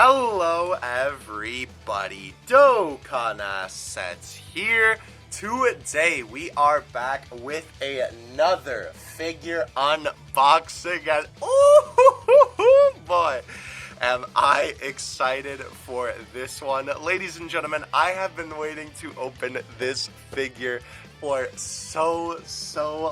Hello everybody, Dokkan sets here. Today we are back with another figure unboxing and ooh boy, am I excited for this one. Ladies and gentlemen, I have been waiting to open this figure for so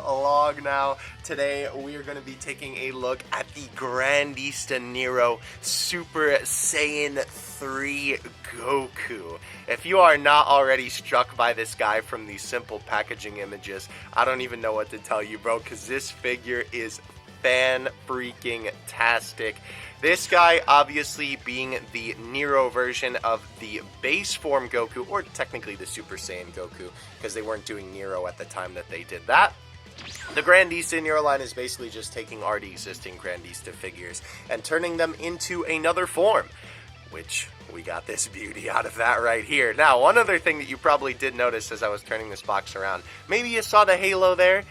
long now. Today we are going to be taking a look at the Grandista Nero Super Saiyan 3 Goku. If you are not already struck by this guy from these simple packaging images, I don't even know what to tell you, bro, because this figure is fan-freaking-tastic. This guy obviously being the Nero version of the base form Goku, or technically the Super Saiyan Goku, because they weren't doing Nero at the time that they did that. The Grandista Nero line is basically just taking already existing Grandista figures and turning them into another form, which we got this beauty out of that right here. Now, one other thing that you probably did notice as I was turning this box around, maybe you saw the halo there,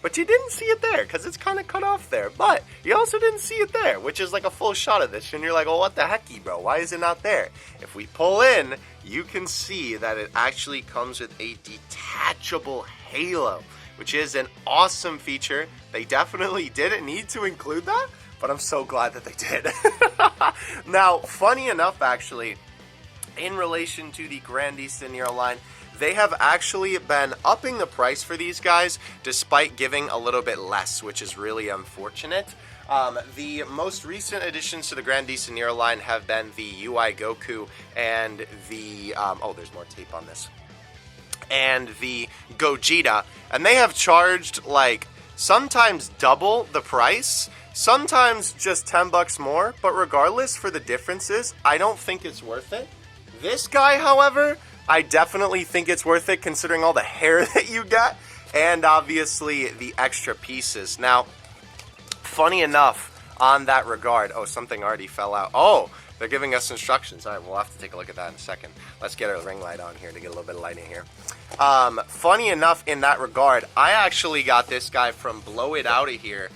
but you didn't see it there because it's kind of cut off there, but you also didn't see it there, which is like a full shot of this, and you're like, well, what the hecky, bro? Why is it not there? If we pull in, you can see that it actually comes with a detachable halo, which is an awesome feature. They definitely didn't need to include that, but I'm so glad that they did. Now, funny enough, actually, in relation to the Grandista Nero line, they have actually been upping the price for these guys despite giving a little bit less, which is really unfortunate. The most recent additions to the Grandista Nero line have been the UI Goku and the, oh, there's more tape on this, and the Gogeta, and they have charged, like, sometimes double the price, sometimes just 10 bucks more, but regardless for the differences, I don't think it's worth it. This guy, however, I definitely think it's worth it considering all the hair that you get and obviously the extra pieces. Now, funny enough on that regard, oh, something already fell out. Oh, they're giving us instructions. All right, we'll have to take a look at that in a second. Let's get our ring light on here to get a little bit of lighting here. Funny enough in that regard, I actually got this guy from Blow It Outta Here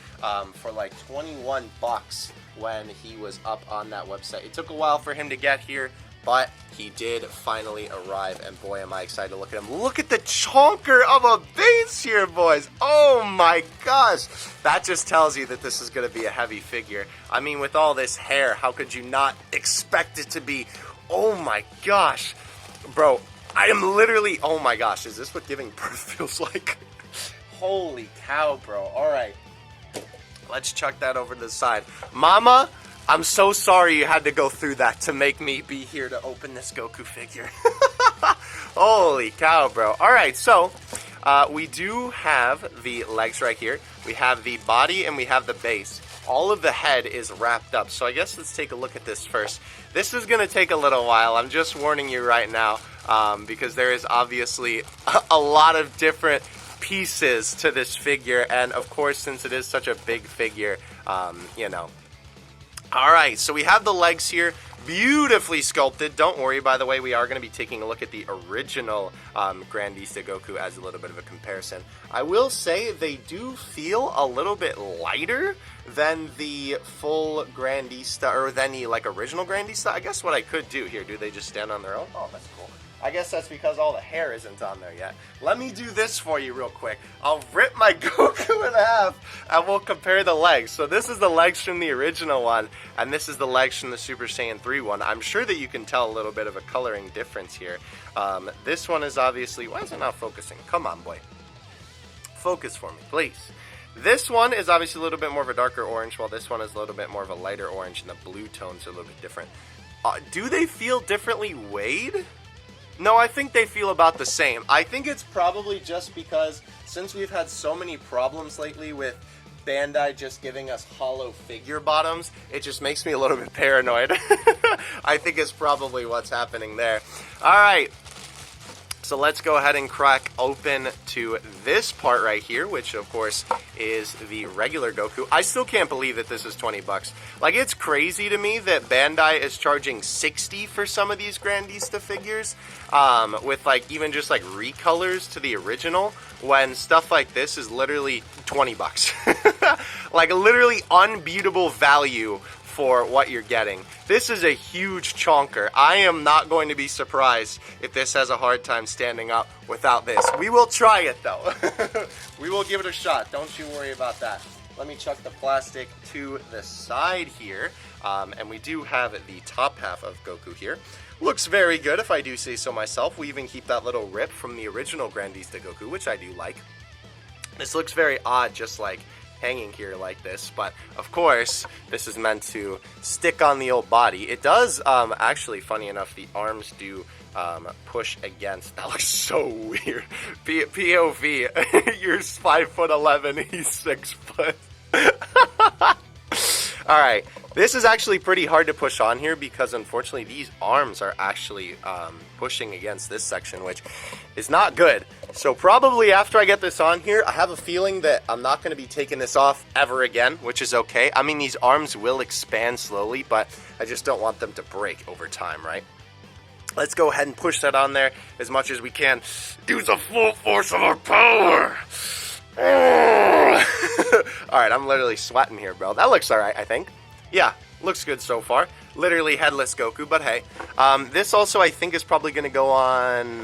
for like 21 bucks when he was up on that website. It took a while for him to get here, but he did finally arrive, and boy, am I excited to look at him. Look at the chonker of a base here, boys. Oh my gosh. That just tells you that this is going to be a heavy figure. I mean, with all this hair, how could you not expect it to be? Oh my gosh. Bro, I am literally, oh my gosh, is this what giving birth feels like? Holy cow, bro. All right. Let's chuck that over to the side. Mama, I'm so sorry you had to go through that to make me be here to open this Goku figure. Holy cow, bro. Alright, so we do have the legs right here. We have the body and we have the base. All of the head is wrapped up. So I guess let's take a look at this first. This is going to take a little while. I'm just warning you right now because there is obviously a lot of different pieces to this figure. And of course, since it is such a big figure, you know. Alright, so we have the legs here, beautifully sculpted. Don't worry, by the way, we are going to be taking a look at the original Grandista Goku as a little bit of a comparison. I will say they do feel a little bit lighter than the full Grandista, or than the like original Grandista. I guess what I could do here, do they just stand on their own? Oh, that's cool. I guess that's because all the hair isn't on there yet. Let me do this for you real quick. I'll rip my Goku in half and we'll compare the legs. So this is the legs from the original one, and this is the legs from the Super Saiyan 3 one. I'm sure that you can tell a little bit of a coloring difference here. This one is obviously, why is it not focusing? Come on, boy. Focus for me, please. This one is obviously a little bit more of a darker orange, while this one is a little bit more of a lighter orange, and the blue tones are a little bit different. Do they feel differently weighed? No, I think they feel about the same. I think it's probably just because since we've had so many problems lately with Bandai just giving us hollow figure bottoms, it just makes me a little bit paranoid. I think it's probably what's happening there. Alright, so let's go ahead and crack open to this part right here, which of course is the regular Goku. I still can't believe that this is 20 bucks. Like, it's crazy to me that Bandai is charging 60 for some of these Grandista figures, with like even just like recolors to the original, when stuff like this is literally 20 bucks. Like, literally unbeatable value for what you're getting. This is a huge chonker. I am not going to be surprised if this has a hard time standing up without this. We will try it though. We will give it a shot. Don't you worry about that. Let me chuck the plastic to the side here. And we do have the top half of Goku here. Looks very good if I do say so myself. We even keep that little rip from the original Grandista Goku, which I do like. This looks very odd just like hanging here like this, but of course this is meant to stick on the old body. It does actually, funny enough, the arms do push against. That looks so weird. POV, you're 5'11", he's 6 foot. Alright, this is actually pretty hard to push on here because unfortunately these arms are actually pushing against this section, which is not good. So probably after I get this on here, I have a feeling that I'm not going to be taking this off ever again, which is okay. I mean, these arms will expand slowly, but I just don't want them to break over time, right? Let's go ahead and push that on there as much as we can. Use the full force of our power! Alright, I'm literally sweating here, bro. That looks alright, I think. Yeah, looks good so far. Literally headless Goku, but hey. This also, I think, is probably going to go on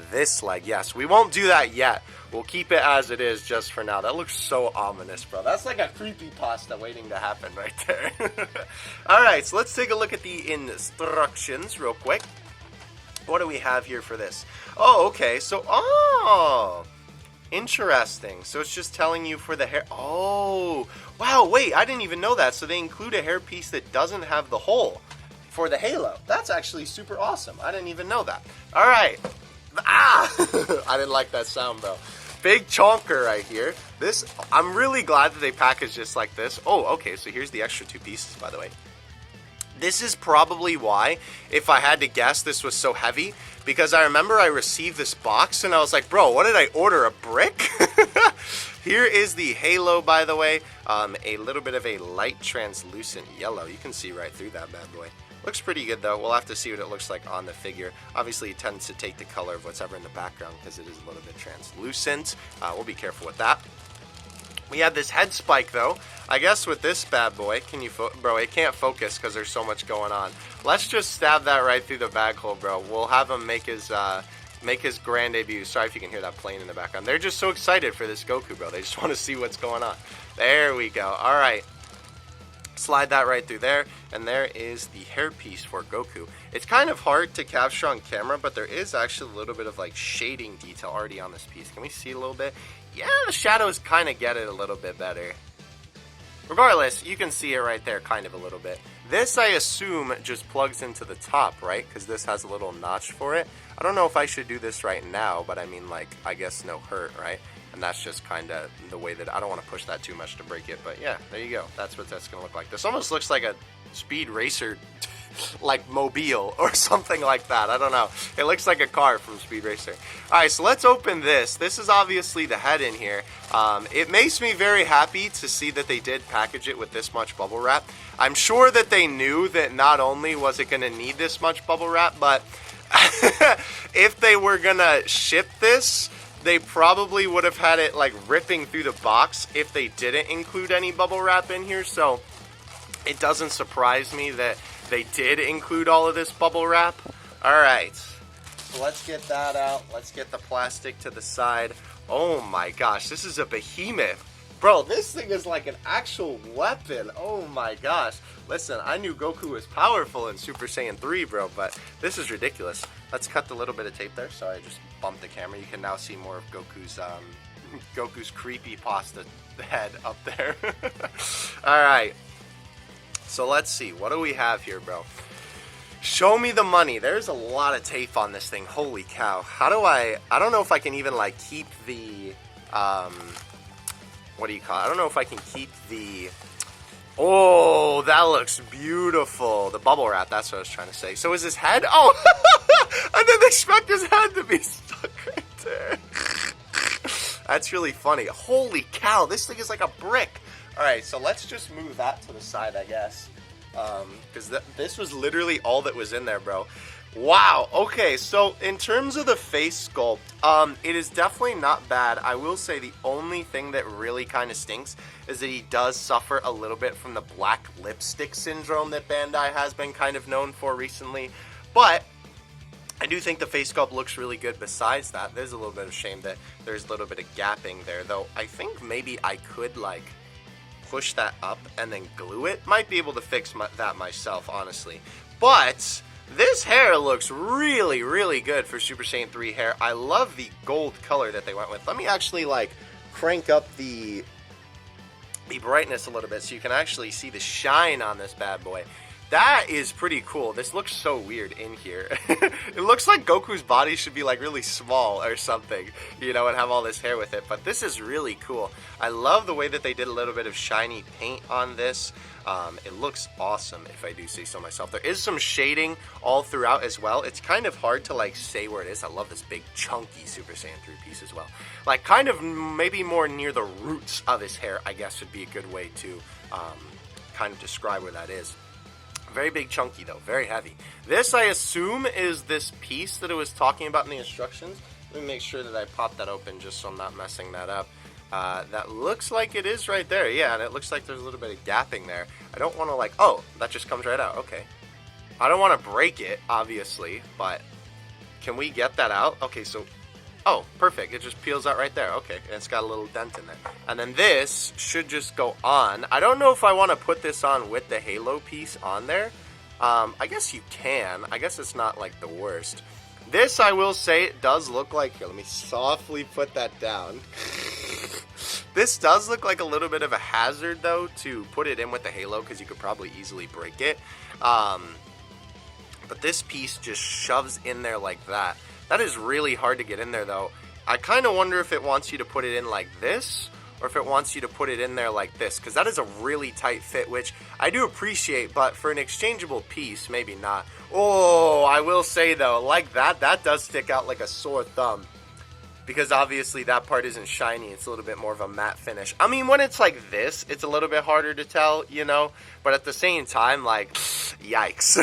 this leg. Yes, we won't do that yet. We'll keep it as it is just for now. That looks so ominous, bro. That's like a creepypasta waiting to happen right there. Alright, so let's take a look at the instructions real quick. What do we have here for this? Oh, okay. So, interesting. So it's just telling you for the hair. Oh, wow. Wait, I didn't even know that. So they include a hair piece that doesn't have the hole for the halo. That's actually super awesome. I didn't even know that. All right. Ah! I didn't like that sound, though. Big chonker right here. This, I'm really glad that they packaged this like this. Oh, okay. So here's the extra 2 pieces, by the way. This is probably why, if I had to guess, this was so heavy. Because I remember I received this box and I was like, bro, what did I order, a brick? Here is the halo, by the way. A little bit of a light translucent yellow. You can see right through that bad boy. Looks pretty good, though. We'll have to see what it looks like on the figure. Obviously, it tends to take the color of what's ever in the background because it is a little bit translucent. We'll be careful with that. We have this head spike, though. I guess with this bad boy, can you, bro, it can't focus because there's so much going on. Let's just stab that right through the bag hole, bro. We'll have him make his grand debut. Sorry if you can hear that plane in the background. They're just so excited for this Goku, bro. They just want to see what's going on. There we go. All right. Slide that right through there, and there is the hairpiece for Goku. It's kind of hard to capture on camera, but there is actually a little bit of like shading detail already on this piece. Can we see a little bit? Yeah, the shadows kind of get it a little bit better. Regardless, you can see it right there kind of a little bit. This, I assume, just plugs into the top, right? Because this has a little notch for it. I don't know if I should do this right now, but I mean, like, I guess no hurt, right? And that's just kind of the way that I don't want to push that too much to break it. But yeah, there you go. That's what that's going to look like. This almost looks like a Speed Racer, like Mobile or something like that. I don't know. It looks like a car from Speed Racer. All right, so let's open this. This is obviously the head in here. It makes me very happy to see that they did package it with this much bubble wrap. I'm sure that they knew that not only was it going to need this much bubble wrap, but if they were going to ship this, they probably would have had it like ripping through the box if they didn't include any bubble wrap in here. So it doesn't surprise me that they did include all of this bubble wrap. All right, so let's get that out. Let's get the plastic to the side. Oh my gosh, this is a behemoth. Bro, this thing is like an actual weapon. Oh my gosh. Listen, I knew Goku was powerful in Super Saiyan 3, bro, but this is ridiculous. Let's cut the little bit of tape there. Sorry, I just bumped the camera. You can now see more of Goku's creepypasta head up there. All right. So let's see. What do we have here, bro? Show me the money. There's a lot of tape on this thing. Holy cow. How do I don't know if I can even like keep the what do you call it? I don't know if I can keep the... Oh, that looks beautiful. The bubble wrap, that's what I was trying to say. So is his head? Oh, I didn't expect his head to be stuck right there. That's really funny. Holy cow, this thing is like a brick. All right, so let's just move that to the side, I guess. Because this was literally all that was in there, bro. Wow, okay, so in terms of the face sculpt, it is definitely not bad. I will say the only thing that really kind of stinks is that he does suffer a little bit from the black lipstick syndrome that Bandai has been kind of known for recently. But I do think the face sculpt looks really good besides that. There's a little bit of shame that there's a little bit of gapping there, though I think maybe I could, like, push that up and then glue it. Might be able to fix that myself, honestly. But this hair looks really, really good for Super Saiyan 3 hair. I love the gold color that they went with. Let me actually, like, crank up the brightness a little bit so you can actually see the shine on this bad boy. That is pretty cool. This looks so weird in here. It looks like Goku's body should be like really small or something, you know, and have all this hair with it. But this is really cool. I love the way that they did a little bit of shiny paint on this. It looks awesome, if I do say so myself. There is some shading all throughout as well. It's kind of hard to like say where it is. I love this big chunky Super Saiyan 3 piece as well. Like kind of maybe more near the roots of his hair, I guess would be a good way to kind of describe where that is. Very big chunky though, very heavy. This I assume is this piece that it was talking about in the instructions. Let me make sure that I pop that open just so I'm not messing that up. That looks like it is right there, yeah, and it looks like there's a little bit of gapping there. I don't want to like, oh, that just comes right out, okay. I don't want to break it, obviously, but can we get that out? Okay, so, oh, perfect, it just peels out right there, okay, and it's got a little dent in there. And then this should just go on. I don't know if I want to put this on with the halo piece on there. I guess you can. I guess it's not like the worst. This, I will say, it does look like, here, let me softly put that down. This does look like a little bit of a hazard, though, to put it in with the halo, because you could probably easily break it. But this piece just shoves in there like that. That is really hard to get in there, though. I kind of wonder if it wants you to put it in like this, or if it wants you to put it in there like this, because that is a really tight fit, which I do appreciate, but for an exchangeable piece, maybe not. Oh, I will say, though, like that does stick out like a sore thumb, because obviously that part isn't shiny, it's a little bit more of a matte finish. I mean, when it's like this, it's a little bit harder to tell, you know, but at the same time, like, yikes.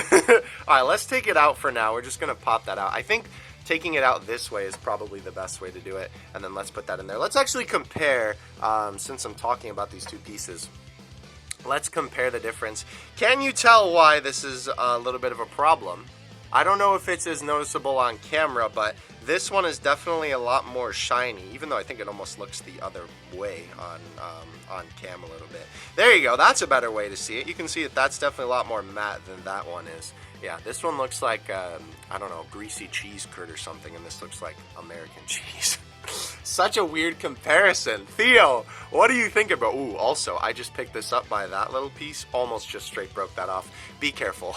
Alright, let's take it out for now. We're just going to pop that out. I think taking it out this way is probably the best way to do it, and then let's put that in there. Let's actually compare, since I'm talking about these two pieces, let's compare the difference. Can you tell why this is a little bit of a problem? I don't know if it's as noticeable on camera, but this one is definitely a lot more shiny, even though I think it almost looks the other way on cam a little bit. There you go, that's a better way to see it. You can see that that's definitely a lot more matte than that one is. Yeah, this one looks like, I don't know, greasy cheese curd or something, and this looks like American cheese. Such a weird comparison. Theo, what do you think about... Ooh, also, I just picked this up by that little piece. Almost just straight broke that off. Be careful.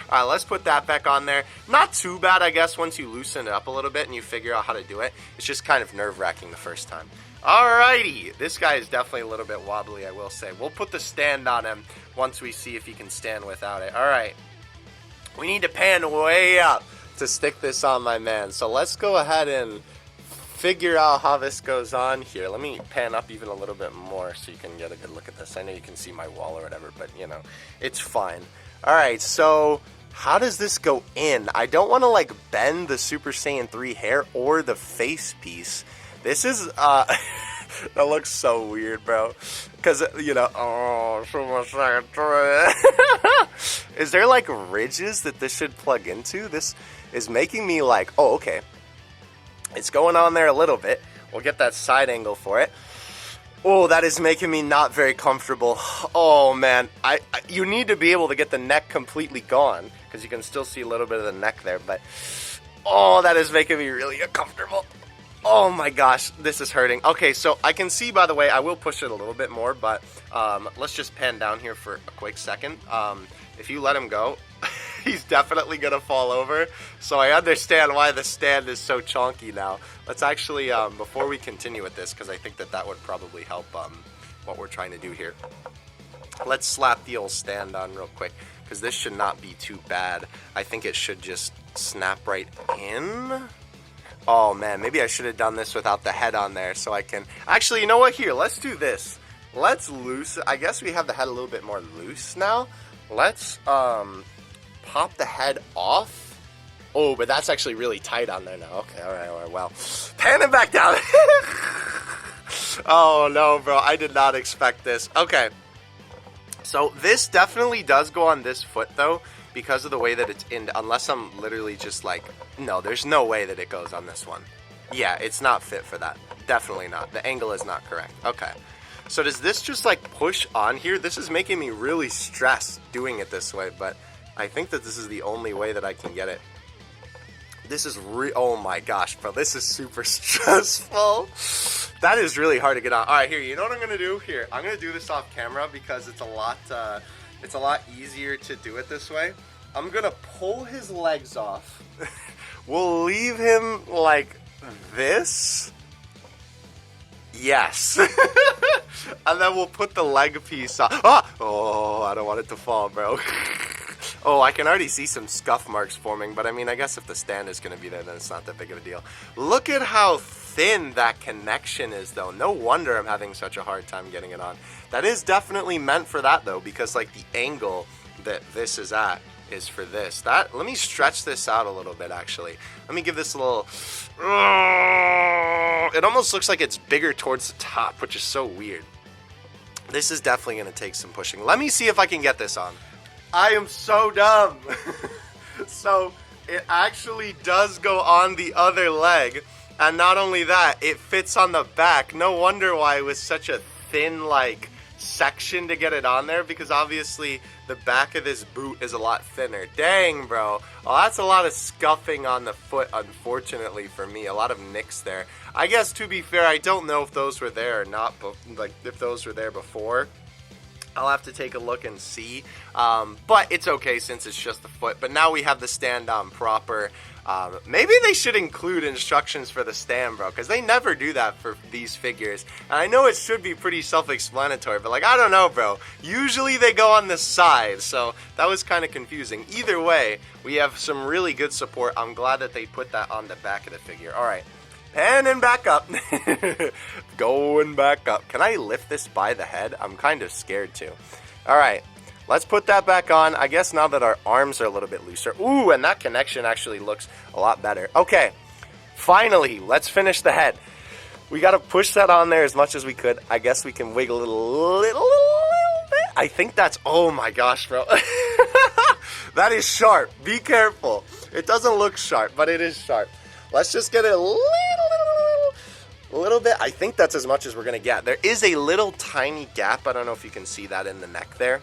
Alright, let's put that back on there. Not too bad, I guess, once you loosen it up a little bit and you figure out how to do it. It's just kind of nerve-wracking the first time. Alrighty, this guy is definitely a little bit wobbly, I will say. We'll put the stand on him once we see if he can stand without it. Alright. We need to pan way up to stick this on my man. So let's go ahead and figure out how this goes on here. Let me pan up even a little bit more so you can get a good look at this. I know you can see my wall or whatever, but you know, it's fine. Alright, so how does this go in? I don't want to like bend the Super Saiyan 3 hair or the face piece. This is, that looks so weird, bro. Because, you know, oh, Super Saiyan 3. Is there like ridges that this should plug into? This is making me like, oh, okay. It's going on there a little bit. We'll get that side angle for it. Oh, that is making me not very comfortable. Oh, man. You need to be able to get the neck completely gone, because you can still see a little bit of the neck there, but oh, that is making me really uncomfortable. Oh my gosh, this is hurting. Okay, so I can see, by the way, I will push it a little bit more, but let's just pan down here for a quick second. If you let him go, he's definitely going to fall over. So I understand why the stand is so chonky now. Let's actually, before we continue with this, because I think that would probably help what we're trying to do here. Let's slap the old stand on real quick, because this should not be too bad. I think it should just snap right in. Oh man, maybe I should have done this without the head on there so I can... Actually, you know what? Here, let's do this. Let's loose... I guess we have the head a little bit more loose now. Let's pop the head off Oh, but that's actually really tight on there now. Okay, all right, well. Pan it back down. Oh, no, bro. I did not expect this. Okay. So this definitely does go on this foot, though, because of the way that it's in. Unless I'm literally just like, no, there's no way that it goes on this one. Yeah, it's not fit for that. Definitely not. The angle is not correct. Okay. So does this just like push on here? This is making me really stressed doing it this way, but I think that this is the only way that I can get it. This is oh my gosh, bro, this is super stressful. That is really hard to get on. All right, here, you know what I'm gonna do? Here, I'm gonna do this off camera because it's a lot easier to do it this way. I'm gonna pull his legs off. We'll leave him like this. Yes. And then we'll put the leg piece on. Ah! Oh, I don't want it to fall, bro. Oh, I can already see some scuff marks forming, but I mean, I guess if the stand is going to be there, then it's not that big of a deal. Look at how thin that connection is, though. No wonder I'm having such a hard time getting it on. That is definitely meant for that, though, because, like, the angle that this is at is for this. Let me stretch this out a little bit, actually. Let me give this a little... It almost looks like it's bigger towards the top, which is so weird. This is definitely going to take some pushing. Let me see if I can get this on. I am so dumb. So it actually does go on the other leg, and not only that, it fits on the back. No wonder why it was such a thin like section to get it on there, because obviously the back of this boot is a lot thinner. Dang, bro. Well, that's a lot of scuffing on the foot, unfortunately for me. A lot of nicks there. I guess, to be fair, I don't know if those were there or not, but like if those were there before. I'll have to take a look and see, but it's okay since it's just the foot. But now we have the stand on proper. Maybe they should include instructions for the stand, bro, because they never do that for these figures. And I know it should be pretty self-explanatory, but like, I don't know, bro. Usually they go on the side, so that was kind of confusing. Either way, we have some really good support. I'm glad that they put that on the back of the figure. All right. And back up. Going back up. Can I lift this by the head? I'm kind of scared to. Alright, let's put that back on. I guess now that our arms are a little bit looser. Ooh, and that connection actually looks a lot better. Okay, finally, let's finish the head. We got to push that on there as much as we could. I guess we can wiggle it a little bit. I think that's... Oh my gosh, bro. That is sharp. Be careful. It doesn't look sharp, but it is sharp. Let's just get it a little bit. I think that's as much as we're going to get. There is a little tiny gap. I don't know if you can see that in the neck there.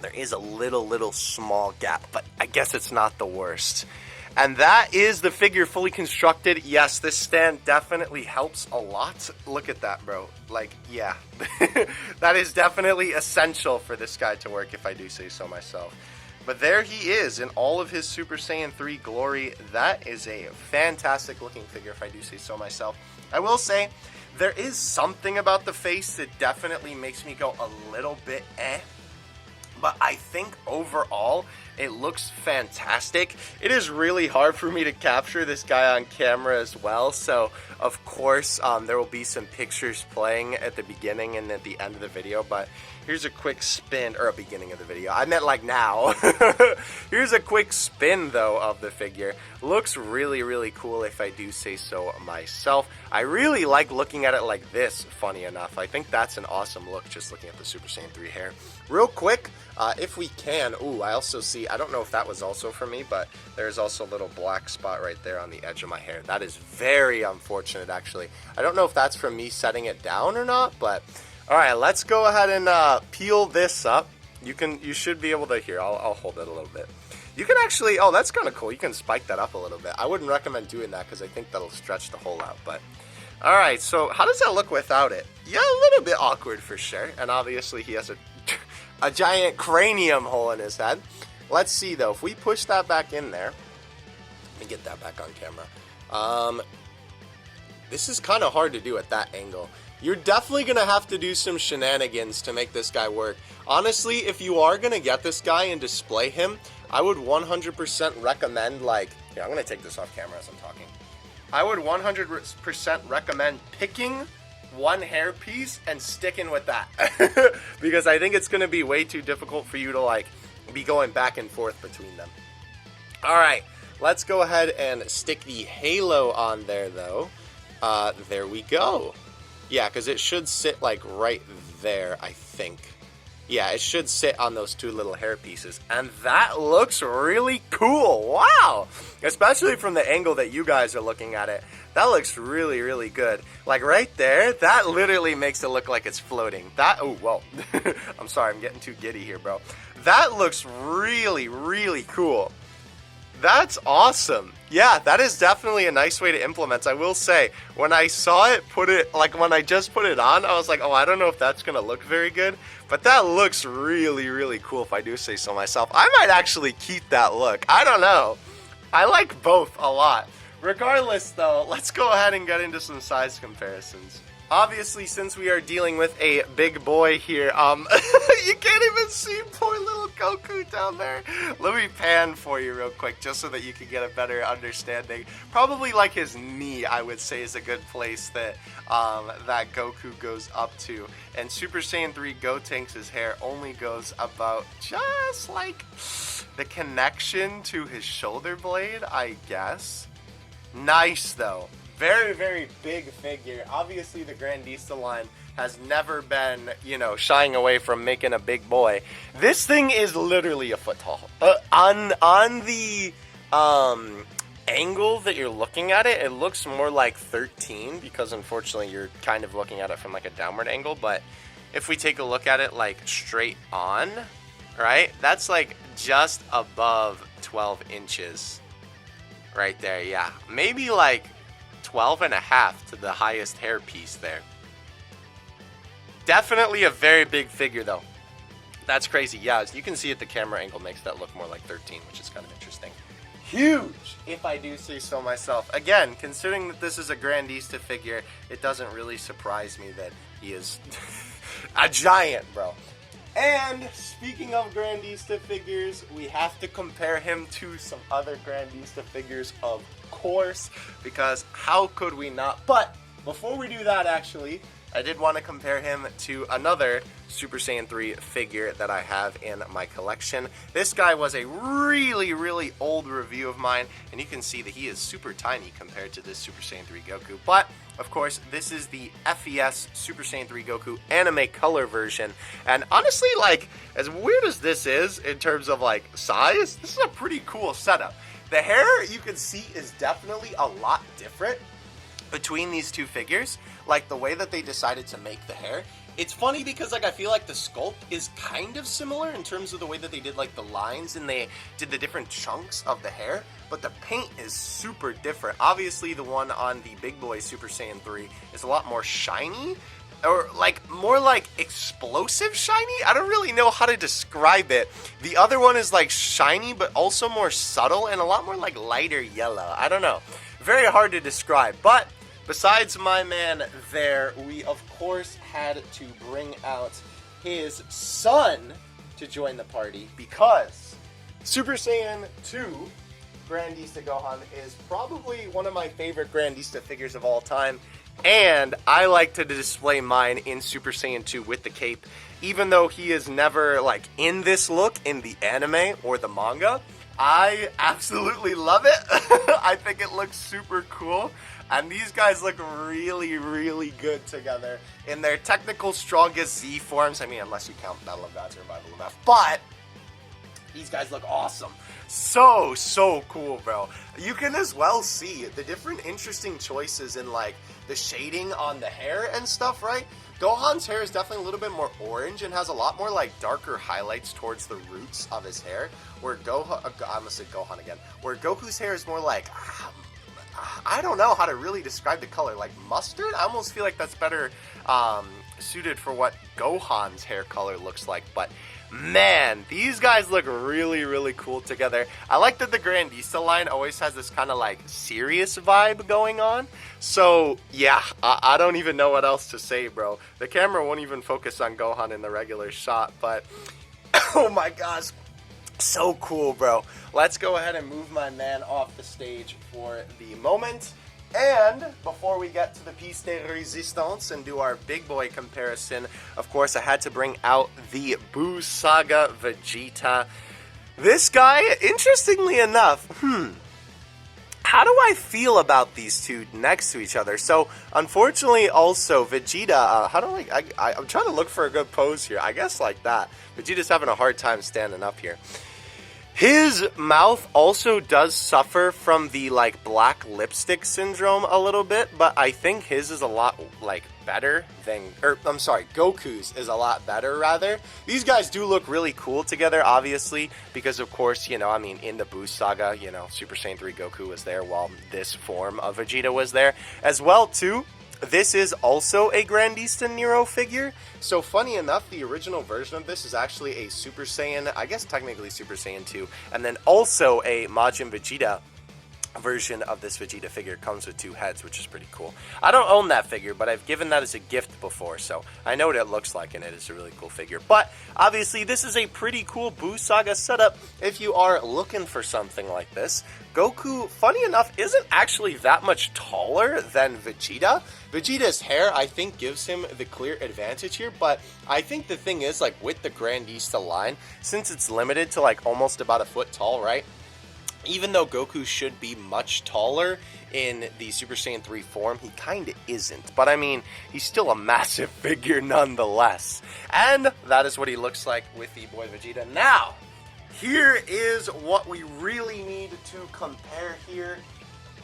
There is a little small gap, but I guess it's not the worst. And that is the figure fully constructed. Yes, this stand definitely helps a lot. Look at that, bro. Like, yeah. That is definitely essential for this guy to work, if I do say so myself. But there he is in all of his Super Saiyan 3 glory. That is a fantastic looking figure, if I do say so myself. I will say, there is something about the face that definitely makes me go a little bit eh. But I think overall, it looks fantastic. It is really hard for me to capture this guy on camera as well. So, of course, there will be some pictures playing at the beginning and at the end of the video. But here's a quick spin, or a beginning of the video. I meant like now. Here's a quick spin, though, of the figure. Looks really cool, if I do say so myself. I really like looking at it like this, funny enough. I think that's an awesome look, just looking at the Super Saiyan 3 hair. Real quick, if we can, ooh, I also see, I don't know if that was also for me, but there's also a little black spot right there on the edge of my hair. That is very unfortunate, actually. I don't know if that's from me setting it down or not, but... Alright, let's go ahead and peel this up. You should be able to, here, I'll hold it a little bit. You can actually, oh, that's kind of cool. You can spike that up a little bit. I wouldn't recommend doing that because I think that'll stretch the hole out, but... Alright, so how does that look without it? Yeah, a little bit awkward for sure. And obviously he has a giant cranium hole in his head. Let's see, though. If we push that back in there... Let me get that back on camera. This is kind of hard to do at that angle. You're definitely going to have to do some shenanigans to make this guy work. Honestly, if you are going to get this guy and display him, I would 100% recommend, like... Here, I'm going to take this off camera as I'm talking. I would 100% recommend picking one hair piece and sticking with that. Because I think it's going to be way too difficult for you to, like, be going back and forth between them. Alright, Let's go ahead and stick the halo on there, though. There we go. Yeah, because it should sit, like, right there, I think. Yeah, it should sit on those two little hair pieces. And that looks really cool. Wow! Especially from the angle that you guys are looking at it. That looks really, really good. Like, right there, that literally makes it look like it's floating. That, oh, whoa. I'm sorry, I'm getting too giddy here, bro. That looks really, really cool. That's awesome. Yeah, that is definitely a nice way to implement. I will say, when I saw it, when I just put it on, I was like, oh, I don't know if that's going to look very good. But that looks really, really cool if I do say so myself. I might actually keep that look. I don't know. I like both a lot. Regardless, though, let's go ahead and get into some size comparisons. Obviously, since we are dealing with a big boy here, you can't even see poor little Goku down there. Let me pan for you real quick, just so that you can get a better understanding. Probably like his knee, I would say, is a good place that that Goku goes up to. And Super Saiyan 3 Gotenks' hair only goes about just like the connection to his shoulder blade, I guess. Nice, though. Very, very big figure. Obviously, the Grandista line has never been, you know, shying away from making a big boy. This thing is literally a foot tall. On the angle that you're looking at it, it looks more like 13 because, unfortunately, you're kind of looking at it from, like, a downward angle. But if we take a look at it, like, straight on, right, that's, like, just above 12 inches right there, yeah. Maybe, like, 12 and a half to the highest hair piece there. Definitely a very big figure, though. That's crazy. Yeah, as you can see at the camera angle makes that look more like 13, which is kind of interesting. Huge, if I do say so myself. Again, considering that this is a Grandista figure, it doesn't really surprise me that he is a giant, bro. And speaking of Grandista figures, we have to compare him to some other Grandista figures, of course, because how could we not? But before we do that, actually, I did want to compare him to another Super Saiyan 3 figure that I have in my collection. This guy was a really, really old review of mine, and you can see that he is super tiny compared to this Super Saiyan 3 Goku. But, of course, this is the FES Super Saiyan 3 Goku anime color version. And honestly, like, as weird as this is in terms of, like, size, this is a pretty cool setup. The hair, you can see, is definitely a lot different between these two figures. Like, the way that they decided to make the hair. It's funny because, like, I feel like the sculpt is kind of similar in terms of the way that they did, like, the lines and they did the different chunks of the hair, but the paint is super different. Obviously, the one on the Big Boy Super Saiyan 3 is a lot more shiny, or, like, more, like, explosive shiny? I don't really know how to describe it. The other one is, like, shiny, but also more subtle and a lot more, like, lighter yellow. I don't know. Very hard to describe, but besides my man there, we of course had to bring out his son to join the party because Super Saiyan 2 Grandista Gohan is probably one of my favorite Grandista figures of all time, and I like to display mine in Super Saiyan 2 with the cape, even though he is never, like, in this look in the anime or the manga. I absolutely love it. I think it looks super cool. And these guys look really, really good together in their technical strongest Z forms. I mean, unless you count Battle of Gods or Revival of F. But these guys look awesome. So, so cool, bro. You can as well see the different interesting choices in, like, the shading on the hair and stuff, right? Gohan's hair is definitely a little bit more orange and has a lot more, like, darker highlights towards the roots of his hair. Where I'm gonna say Gohan again. Where Goku's hair is more like, I don't know how to really describe the color. Like mustard? I almost feel like that's better suited for what Gohan's hair color looks like. But man, these guys look really, really cool together. I like that the Grandista line always has this kind of like serious vibe going on. So yeah, I don't even know what else to say, bro. The camera won't even focus on Gohan in the regular shot, but oh my gosh. So cool, bro. Let's go ahead and move my man off the stage for the moment. And before we get to the piece de resistance and do our big boy comparison, of course, I had to bring out the Buu Saga Vegeta. This guy, interestingly enough, how do I feel about these two next to each other? So, unfortunately, also, Vegeta, how do I'm trying to look for a good pose here. I guess like that. Vegeta's having a hard time standing up here. His mouth also does suffer from the, like, black lipstick syndrome a little bit, but I think his is a lot, like, better than, I'm sorry, Goku's is a lot better, rather. These guys do look really cool together, obviously, because, of course, you know, I mean, in the Boost Saga, you know, Super Saiyan 3 Goku was there while this form of Vegeta was there as well, too. This is also a Grandista Nero figure, so funny enough, the original version of this is actually a Super Saiyan, I guess technically Super Saiyan 2, and then also a Majin Vegeta version of this Vegeta figure. Comes with 2 heads, which is pretty cool. I don't own that figure, but I've given that as a gift before, so I know what it looks like, and it is a really cool figure. But obviously, this is a pretty cool Boo Saga setup if you are looking for something like this. Goku, funny enough, isn't actually that much taller than Vegeta. Vegeta's hair, I think, gives him the clear advantage here, but I think the thing is, like, with the Grandista line, since it's limited to, like, almost about a foot tall, right? Even though Goku should be much taller in the Super Saiyan 3 form, he kind of isn't. But I mean, he's still a massive figure nonetheless. And that is what he looks like with the boy Vegeta. Now, here is what we really need to compare here.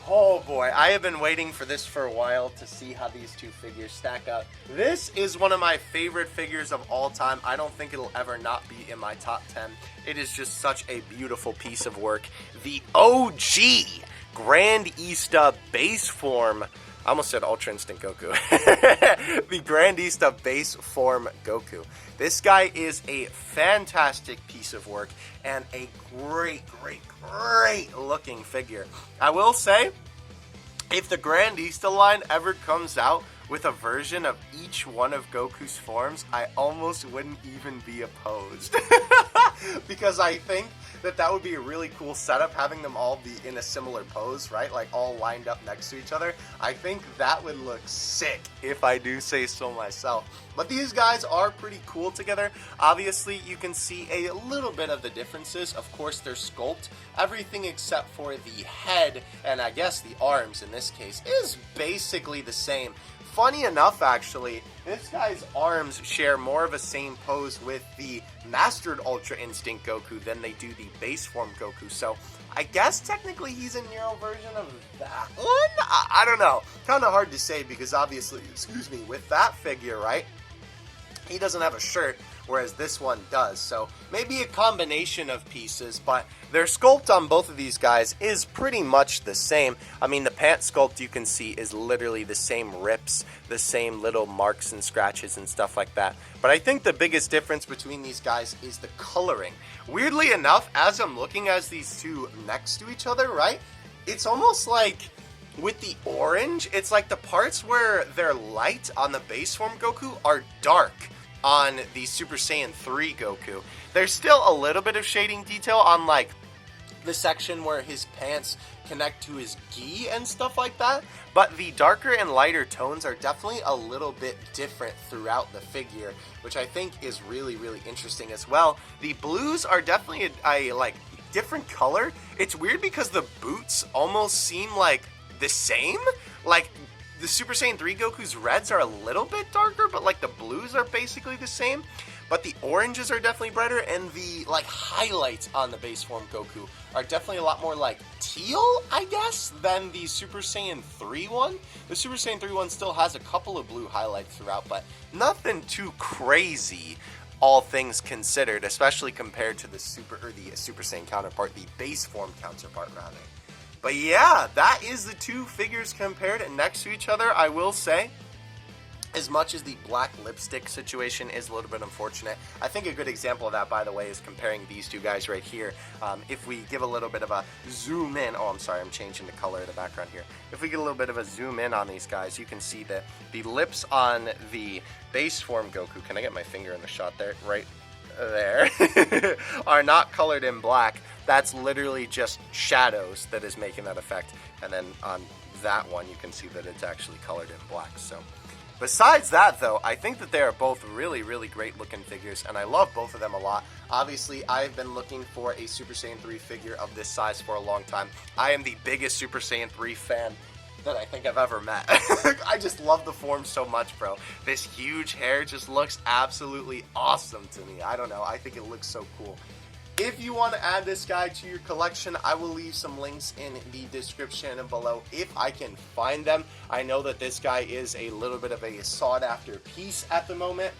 Oh boy, I have been waiting for this for a while to see how these two figures stack up. This is one of my favorite figures of all time. I don't think it'll ever not be in my top 10. It is just such a beautiful piece of work. The OG Grandista base form. I almost said Ultra Instinct Goku. The Grandista base form Goku. This guy is a fantastic piece of work and a great looking figure. I will say, if the Grandista line ever comes out with a version of each one of Goku's forms, I almost wouldn't even be opposed. Because I think that would be a really cool setup, having them all be in a similar pose, right? Like all lined up next to each other. I think that would look sick, if I do say so myself. But these guys are pretty cool together. Obviously, you can see a little bit of the differences. Of course, their sculpt, everything except for the head, and I guess the arms in this case, is basically the same. Funny enough, actually, this guy's arms share more of a same pose with the Mastered Ultra Instinct Goku than they do the base form Goku. So, I guess technically he's a Nero version of that one? I don't know. Kind of hard to say because obviously, with that figure, right? He doesn't have a shirt, whereas this one does. So maybe a combination of pieces, but their sculpt on both of these guys is pretty much the same. I mean, the pant sculpt you can see is literally the same rips, the same little marks and scratches and stuff like that. But I think the biggest difference between these guys is the coloring. Weirdly enough, as I'm looking at these two next to each other, right, it's almost like with the orange, it's like the parts where they're light on the base form Goku are dark on the Super Saiyan 3 Goku. There's still a little bit of shading detail on, like, the section where his pants connect to his gi and stuff like that, but the darker and lighter tones are definitely a little bit different throughout the figure, which I think is really interesting as well. The blues are definitely a like, different color. It's weird because the boots almost seem like the same. Like, the Super Saiyan 3 Goku's reds are a little bit darker, but like the blues are basically the same. But the oranges are definitely brighter, and the like highlights on the base form Goku are definitely a lot more like teal, I guess, than the Super Saiyan 3 one. The Super Saiyan 3 one still has a couple of blue highlights throughout, but nothing too crazy, all things considered, especially compared to the Super Saiyan counterpart, the base form counterpart rather. But yeah, that is the two figures compared next to each other. I will say, as much as the black lipstick situation is a little bit unfortunate, I think a good example of that, by the way, is comparing these two guys right here. If we give a little bit of a zoom in, oh, I'm sorry, I'm changing the color of the background here. If we get a little bit of a zoom in on these guys, you can see that the lips on the base form Goku, can I get my finger in the shot there? Right there, are not colored in black. That's literally just shadows that is making that effect. And then on that one, you can see that it's actually colored in black. So Besides that, though, I think that they are both really, really great looking figures, and I love both of them a lot. Obviously, I've been looking for a Super Saiyan 3 figure of this size for a long time. I am the biggest Super Saiyan 3 fan that I think I've ever met. I just love the form so much, bro. This huge hair just looks absolutely awesome to me. I don't know. I think it looks so cool. If you want to add this guy to your collection, I will leave some links in the description below if I can find them. I know that this guy is a little bit of a sought-after piece at the moment.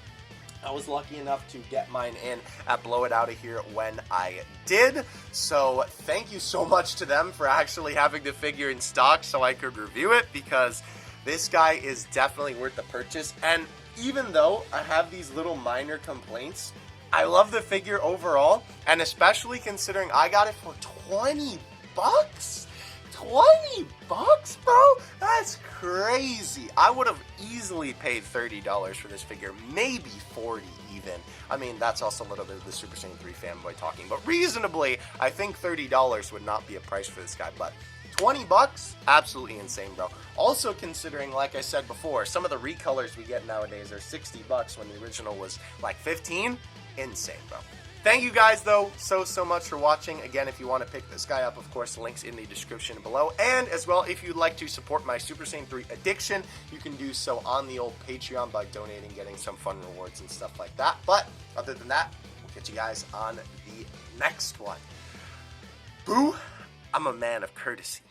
I was lucky enough to get mine in at Blow It Outta Here when I did. So thank you so much to them for actually having the figure in stock so I could review it, because this guy is definitely worth the purchase. And even though I have these little minor complaints, I love the figure overall, and especially considering I got it for 20 bucks? 20 bucks, bro? That's crazy. I would have easily paid $30 for this figure, maybe 40 even. I mean, that's also a little bit of the Super Saiyan 3 fanboy talking, but reasonably, I think $30 would not be a price for this guy, but 20 bucks? Absolutely insane, bro. Also considering, like I said before, some of the recolors we get nowadays are 60 bucks when the original was like 15. Insane, bro. Thank you guys, though, so much for watching. Again, if you want to pick this guy up, of course, links in the description below. And as well, if you'd like to support my Super Saiyan 3 addiction, you can do so on the old Patreon by donating, getting some fun rewards and stuff like that. But other than that, we'll catch you guys on the next one. Boo, I'm a man of courtesy.